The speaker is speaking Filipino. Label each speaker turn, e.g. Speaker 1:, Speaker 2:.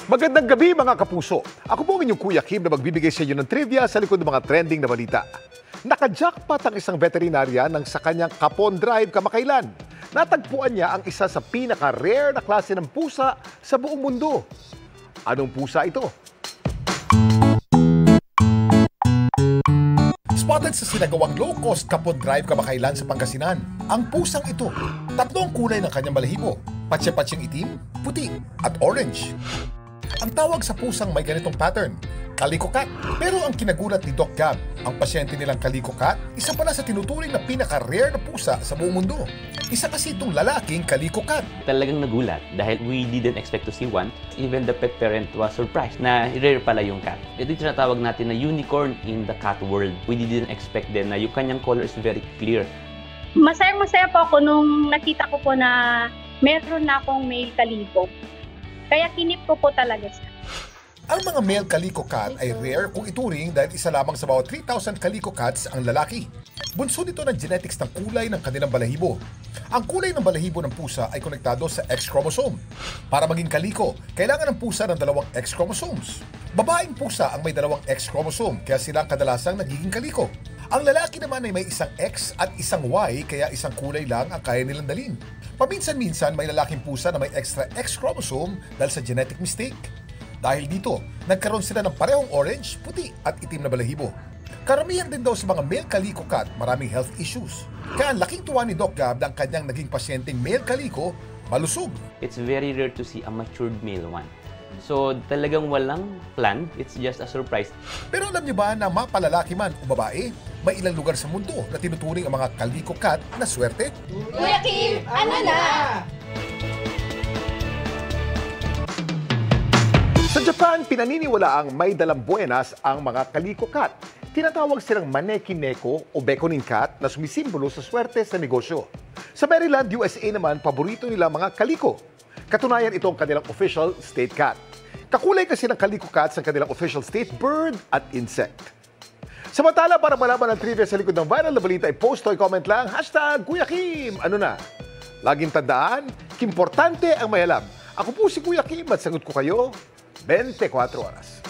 Speaker 1: Magandang gabi mga kapuso. Ako po ang inyong Kuya Kim na magbibigay sa inyo ng trivia sa likod ng mga trending na balita. Naka-jackpot ang isang veterinarya nang sa kanyang Capon Drive kamakailan. Natagpuan niya ang isa sa pinaka-rare na klase ng pusa sa buong mundo. Anong pusa ito? Spotted sa sinagawang low-cost Capon Drive kamakailan sa Pangasinan. Ang pusang ito, tatlong kulay ng kanyang balahibo. Patse-patsyeng itim, puti, at orange. Ang tawag sa pusang may ganitong pattern, Calico Cat. Pero ang kinagulat ni Doc Gab, ang pasyente nilang Calico Cat, isa pala sa tinuturing na pinaka-rare na pusa sa buong mundo. Isa kasi itong lalaking Calico Cat.
Speaker 2: Talagang nagulat dahil we didn't expect to see one. Even the pet parent was surprised na rare pala yung cat. Ito yung tinatawag natin na unicorn in the cat world. We didn't expect din na yung kanyang color is very clear.
Speaker 3: Masayang-masaya po ako nung nakita ko po na meron na akong male Calico. Kaya kinip ko po talaga siya.
Speaker 1: Ang mga male Calico Cat ay rare kung ituring dahil isa lamang sa bawat 3,000 Calico Cats ang lalaki. Bunso nito ng genetics ng kulay ng kanilang balahibo. Ang kulay ng balahibo ng pusa ay konektado sa X chromosome. Para maging Calico, kailangan ng pusa ng dalawang X chromosomes. Babaeng pusa ang may dalawang X chromosome kaya sila kadalasang nagiging Calico. Ang lalaki naman ay may isang X at isang Y kaya isang kulay lang ang kaya nilang dalhin. Paminsan-minsan may lalaking pusa na may extra X chromosome dahil sa genetic mistake. Dahil dito, nagkaroon sila ng parehong orange, puti at itim na balahibo. Karamihan din daw sa mga male Calico Cat maraming health issues. Kaya ang laking tuwa ni Doc Gab na ang kanyang naging pasyenteng male Calico malusog.
Speaker 2: It's very rare to see a matured male one. So talagang walang plan, it's just a surprise.
Speaker 1: Pero alam niyo ba na mapalalaki man o babae, may ilang lugar sa mundo na tinuturing ang mga Calico Cat na swerte?
Speaker 4: Kuya Kim, ano na?
Speaker 1: Sa Japan, pinaniniwalaang may dalang buenas ang mga Calico Cat. Tinatawag silang maneki-neko o beckoning cat na sumisimbolo sa swerte sa negosyo. Sa Maryland, USA naman, paborito nila mga Calico. Katunayan ito ang kanilang official state cat. Kakulay kasi ng Calico Cats ang kanilang official state bird at insect. Samantala, para malaman ang trivia sa likod ng viral na balita, i-post o i-comment lang, #Kuya Kim. Ano na? Laging tandaan, importante ang may alam. Ako po si Kuya Kim at sagot ko kayo 24 oras.